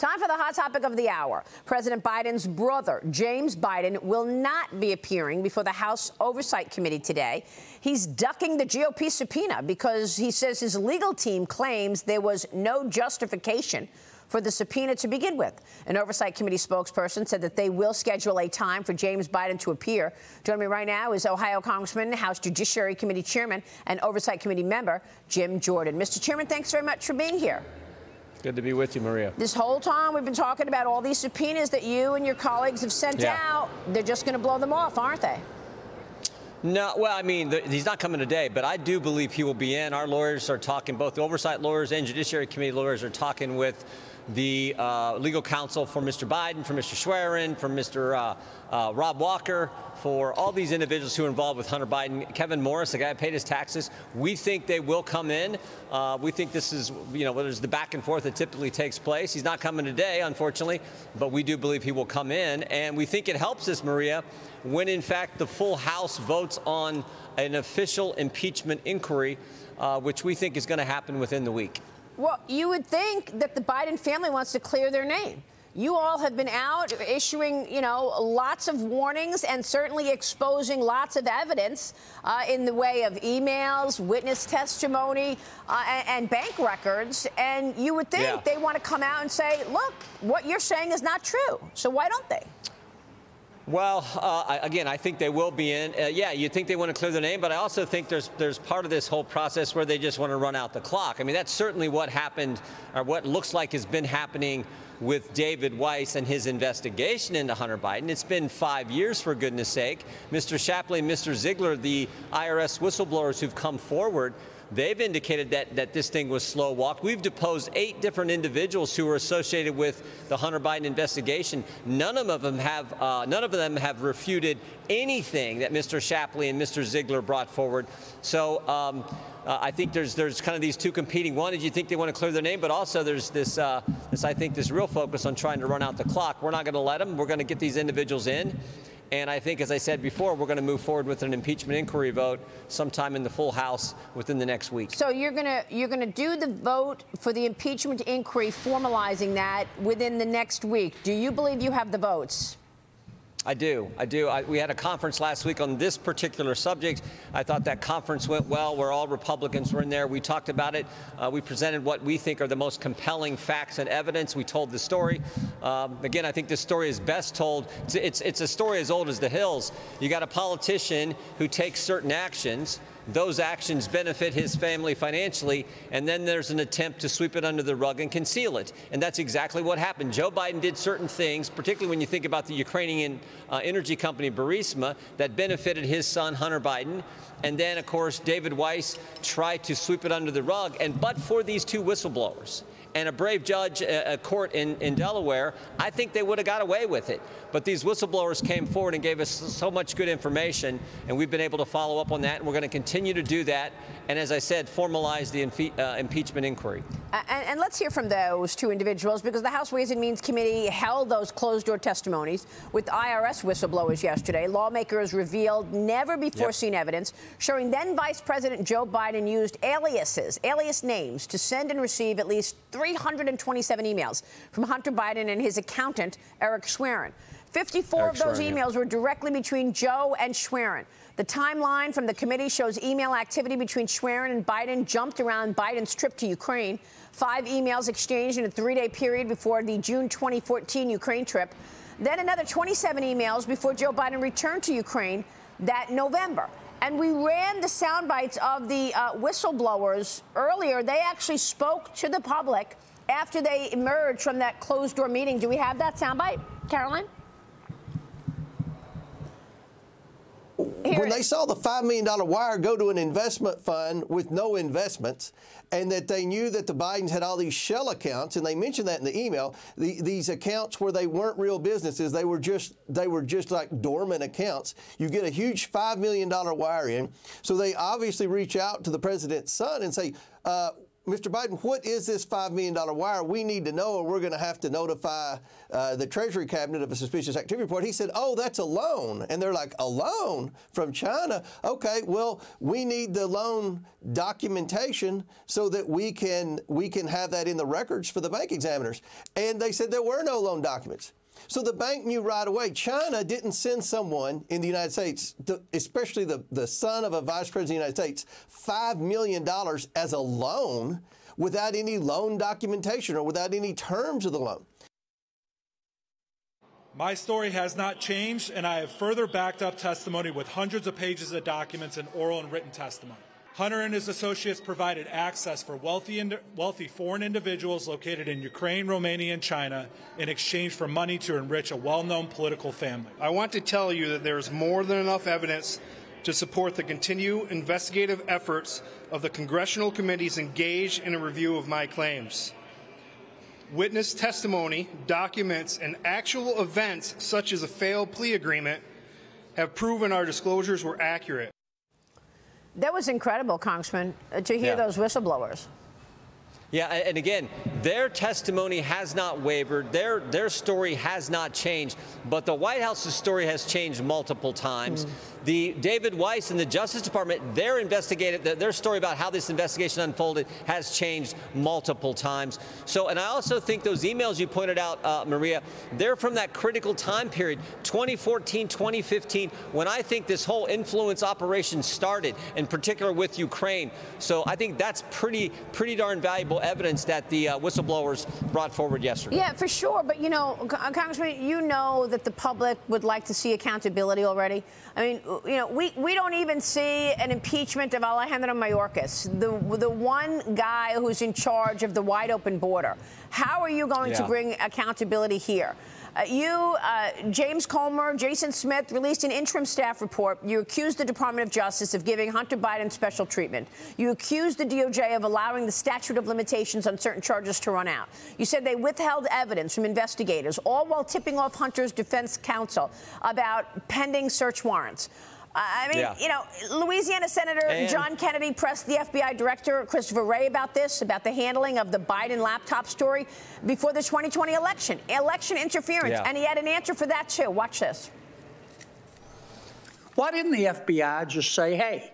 Time for the hot topic of the hour. President Biden's brother, James Biden, will not be appearing before the House Oversight Committee today. He's ducking the GOP subpoena because he says his legal team claims there was no justification for the subpoena to begin with. An Oversight Committee spokesperson said that they will schedule a time for James Biden to appear. Joining me right now is Ohio Congressman, House Judiciary Committee Chairman, and Oversight Committee member Jim Jordan. Mr. Chairman, thanks very much for being here. Good to be with you, Maria. This whole time we've been talking about all these subpoenas that you and your colleagues have sent out. They're just going to blow them off, aren't they? No, well, I mean, he's not coming today, but I do believe he will be in. Our lawyers are talking, both the oversight lawyers and Judiciary Committee lawyers are talking with the legal counsel for Mr. Biden, for Mr. Schwerin, for Mr. Rob Walker, for all these individuals who are involved with Hunter Biden. Kevin Morris, the guy who paid his taxes. We think they will come in. We think this is, there's the back and forth that typically takes place. He's not coming today, unfortunately, but we do believe he will come in. And we think it helps us, Maria, when in fact the full House votes on an official impeachment inquiry, which we think is going to happen within the week. Well, you would think that the Biden family wants to clear their name. You all have been out issuing, lots of warnings and certainly exposing lots of evidence in the way of emails, witness testimony, and bank records. And you would think they want to come out and say, look, what you're saying is not true. So why don't they? Well, again, I think they will be in. You think they want to clear their name, but I also think there's part of this whole process where they just want to run out the clock. I mean, that's certainly what happened, or what looks like has been happening with David Weiss and his investigation into Hunter Biden. It's been 5 years, for goodness sake. Mr. Shapley and Mr. Ziegler, the IRS whistleblowers who've come forward, they've indicated that this thing was slow walked. We've deposed 8 different individuals who were associated with the Hunter Biden investigation. None of them have refuted anything that Mr. Shapley and Mr. Ziegler brought forward. So I think there's kind of these two competing. One is you think they want to clear their name, but also there's this real focus on trying to run out the clock. We're not going to let them. We're going to get these individuals in. And I think, as I said before, we're going to move forward with an impeachment inquiry vote sometime in the full House within the next week. So you're gonna do the vote for the impeachment inquiry, formalizing that within the next week. Do you believe you have the votes? I do. We had a conference last week on this particular subject. I thought that conference went well, where all Republicans were in there. We talked about it. We presented what we think are the most compelling facts and evidence. We told the story. Again, I think this story is best told. It's a story as old as the hills. You got a politician who takes certain actions. Those actions benefit his family financially, and then there's an attempt to sweep it under the rug and conceal it. And that's exactly what happened. Joe Biden did certain things, particularly when you think about the Ukrainian energy company Burisma, that benefited his son, Hunter Biden. And then, of course, David Weiss tried to sweep it under the rug. And but for these two whistleblowers and a brave judge, a court in Delaware, I think they would have got away with it. But these whistleblowers came forward and gave us so much good information, and we've been able to follow up on that, and we're going to continue to do that. And as I said, formalize the impeachment inquiry. And let's hear from those two individuals, because the House Ways and Means Committee held those closed-door testimonies with IRS whistleblowers yesterday. Lawmakers revealed never-before-seen evidence showing then Vice President Joe Biden used alias names, to send and receive at least 327 emails from Hunter Biden and his accountant, Eric Schwerin. 54 of those emails were directly between Joe and Schwerin. The timeline from the committee shows email activity between Schwerin and Biden jumped around Biden's trip to Ukraine. 5 emails exchanged in a 3-day period before the June 2014 Ukraine trip. Then another 27 emails before Joe Biden returned to Ukraine that November. And we ran the sound bites of the whistleblowers earlier. They actually spoke to the public after they emerged from that closed-door meeting. Do we have that soundbite, Caroline? When they saw the $5 million wire go to an investment fund with no investments, and that they knew that the Bidens had all these shell accounts, and they mentioned that in the email, these accounts where they weren't real businesses, they were just like dormant accounts. You get a huge $5 million wire in, so they obviously reach out to the president's son and say, Mr. Biden, what is this $5 million wire? We need to know, or we're going to have to notify the Treasury Cabinet of a suspicious activity report. He said, oh, that's a loan. And they're like, a loan from China? Okay, well, we need the loan documentation so that we can have that in the records for the bank examiners. And they said there were no loan documents. So the bank knew right away. China didn't send someone in the United States, especially the son of a vice president of the United States, $5 million as a loan without any loan documentation or without any terms of the loan. My story has not changed, and I have further backed up testimony with hundreds of pages of documents and oral and written testimony. Hunter and his associates provided access for wealthy foreign individuals located in Ukraine, Romania, and China in exchange for money to enrich a well-known political family. I want to tell you that there is more than enough evidence to support the continued investigative efforts of the congressional committees engaged in a review of my claims. Witness testimony, documents, and actual events such as a failed plea agreement have proven our disclosures were accurate. That was incredible, Congressman, to hear those whistleblowers. Yeah, and again, their testimony has not wavered. Their story has not changed. But the White House's story has changed multiple times. The David Weiss and the Justice Department, their story about how this investigation unfolded has changed multiple times. So, and I also think those emails you pointed out, Maria, they're from that critical time period, 2014, 2015, when I think this whole influence operation started, in particular with Ukraine. So I think that's pretty darn valuable evidence that the whistleblowers brought forward yesterday. Yeah, for sure. But, you know, Congressman, you know that the public would like to see accountability already. I mean, you know, we don't even see an impeachment of Alejandro Mayorkas, the one guy who's in charge of the wide open border. How are you going to bring accountability here? James Comer, Jason Smith released an interim staff report. You accused the Department of Justice of giving Hunter Biden special treatment. You accused the DOJ of allowing the statute of limitations on certain charges to run out. You said they withheld evidence from investigators, all while tipping off Hunter's defense counsel about pending search warrants. I mean, you know, Louisiana Senator John Kennedy pressed the FBI Director Christopher Wray about this, about the handling of the Biden laptop story before the 2020 election interference. And he had an answer for that, too. Watch this. Why didn't the FBI just say, hey,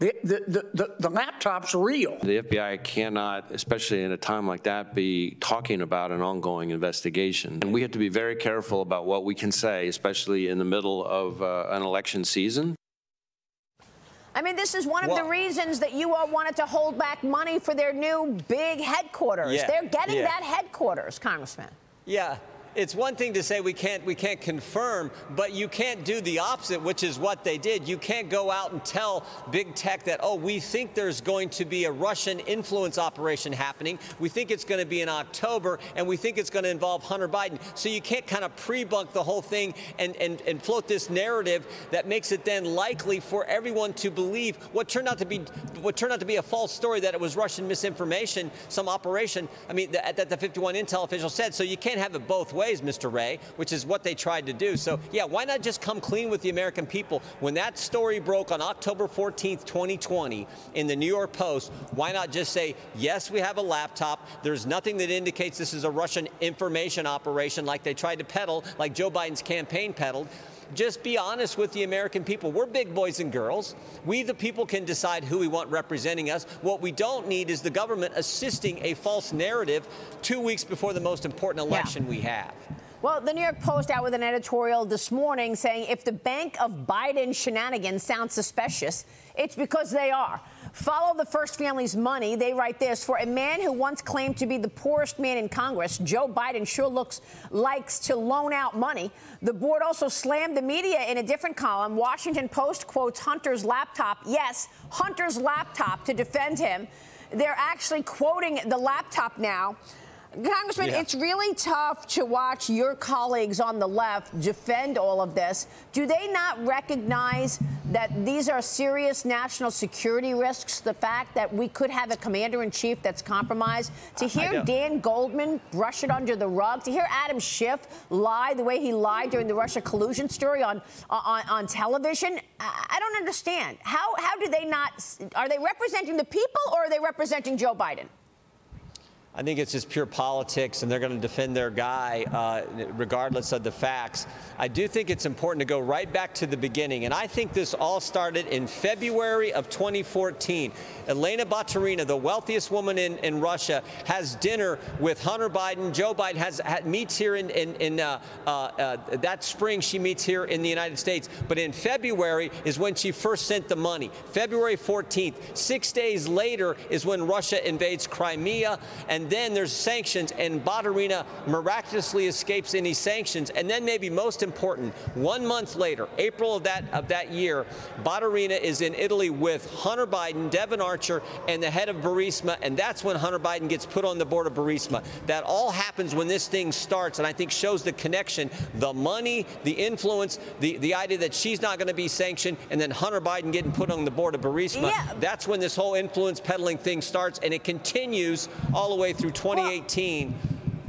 the laptop's real? The FBI cannot, especially in a time like that, be talking about an ongoing investigation. And we have to be very careful about what we can say, especially in the middle of an election season. I mean, this is one of the reasons that you all wanted to hold back money for their new big headquarters. They're getting that headquarters, Congressman. Yeah. It's one thing to say we can't confirm, but you can't do the opposite, which is what they did. You can't go out and tell big tech that, oh, we think there's going to be a Russian influence operation happening. We think it's going to be in October, and we think it's going to involve Hunter Biden. So you can't kind of pre-bunk the whole thing and float this narrative that makes it then likely for everyone to believe what turned out to be a false story, that it was Russian misinformation, some operation. I mean, that the 51 intel official said. So you can't have it both ways, Mr. Wray, which is what they tried to do. So, yeah, why not just come clean with the American people? When that story broke on October 14th, 2020 in the New York Post, why not just say, yes, we have a laptop. There's nothing that indicates this is a Russian information operation like they tried to peddle, like Joe Biden's campaign peddled. Just be honest with the American people. We're big boys and girls. We, the people, can decide who we want representing us. What we don't need is the government assisting a false narrative 2 weeks before the most important election we have. Well, the New York Post out with an editorial this morning saying if the Bank of Biden shenanigans sound suspicious, it's because they are. Follow the first family's money. They write this: for a man who once claimed to be the poorest man in Congress, Joe Biden sure likes to loan out money. The board also slammed the media in a different column. Washington Post quotes Hunter's laptop. Yes, Hunter's laptop to defend him. They're actually quoting the laptop now. Congressman, it's really tough to watch your colleagues on the left defend all of this. Do they not recognize that these are serious national security risks? The fact that we could have a commander-in-chief that's compromised. To hear Dan Goldman brush it under the rug, to hear Adam Schiff lie the way he lied during the Russia collusion story on television, I don't understand. How do they not? Are they representing the people, or are they representing Joe Biden? I think it's just pure politics, and they're going to defend their guy regardless of the facts. I do think it's important to go right back to the beginning, and I think this all started in February of 2014. Elena Baturina, the wealthiest woman in Russia, has dinner with Hunter Biden. Joe Biden meets here that spring. She meets here in the United States. But in February is when she first sent the money. February 14th. 6 days later is when Russia invades Crimea, and then there's sanctions, and Baturina miraculously escapes any sanctions. And then, maybe most important, 1 month later, April of that year, Baturina is in Italy with Hunter Biden, Devin Archer, and the head of Burisma, and that's when Hunter Biden gets put on the board of Burisma. That all happens when this thing starts, and I think shows the connection, the money, the influence, the idea that she's not going to be sanctioned, and then Hunter Biden getting put on the board of Burisma. Yeah. That's when this whole influence peddling thing starts, and it continues all the way through 2018.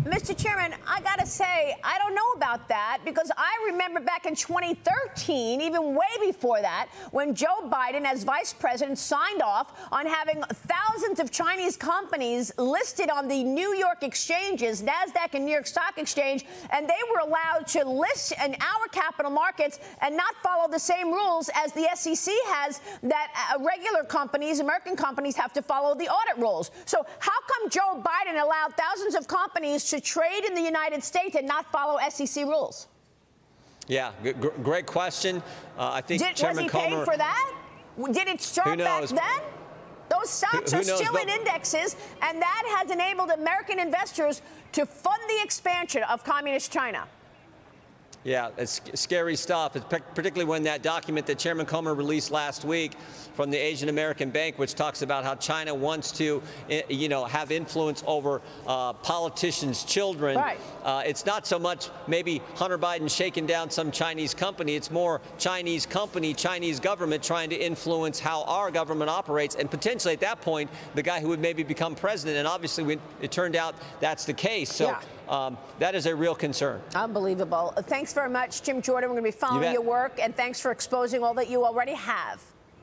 Mr. Chairman, I got to say, I don't know about that, because I remember back in 2013, even way before that, when Joe Biden, as vice president, signed off on having thousands of Chinese companies listed on the New York exchanges, NASDAQ and New York Stock Exchange, and they were allowed to list in our capital markets and not follow the same rules as the SEC has, that regular companies, American companies, have to follow the audit rules. So how come Joe Biden allowed thousands of companies to trade in the United States and not follow SEC rules? Yeah, great question. I think Chairman was he paid for that? Did it start back then? Those stocks are still in indexes, and that has enabled American investors to fund the expansion of communist China. Yeah, it's scary stuff, particularly when that document that Chairman Comer released last week from the Asian American Bank, which talks about how China wants to, have influence over politicians' children. Right. It's not so much maybe Hunter Biden shaking down some Chinese company. It's more Chinese company, Chinese government trying to influence how our government operates, and potentially at that point, the guy who would maybe become president. And obviously, it turned out that's the case. So. Yeah. That is a real concern. Unbelievable. Thanks very much, Jim Jordan. We're going to be following your work, and thanks for exposing all that you already have.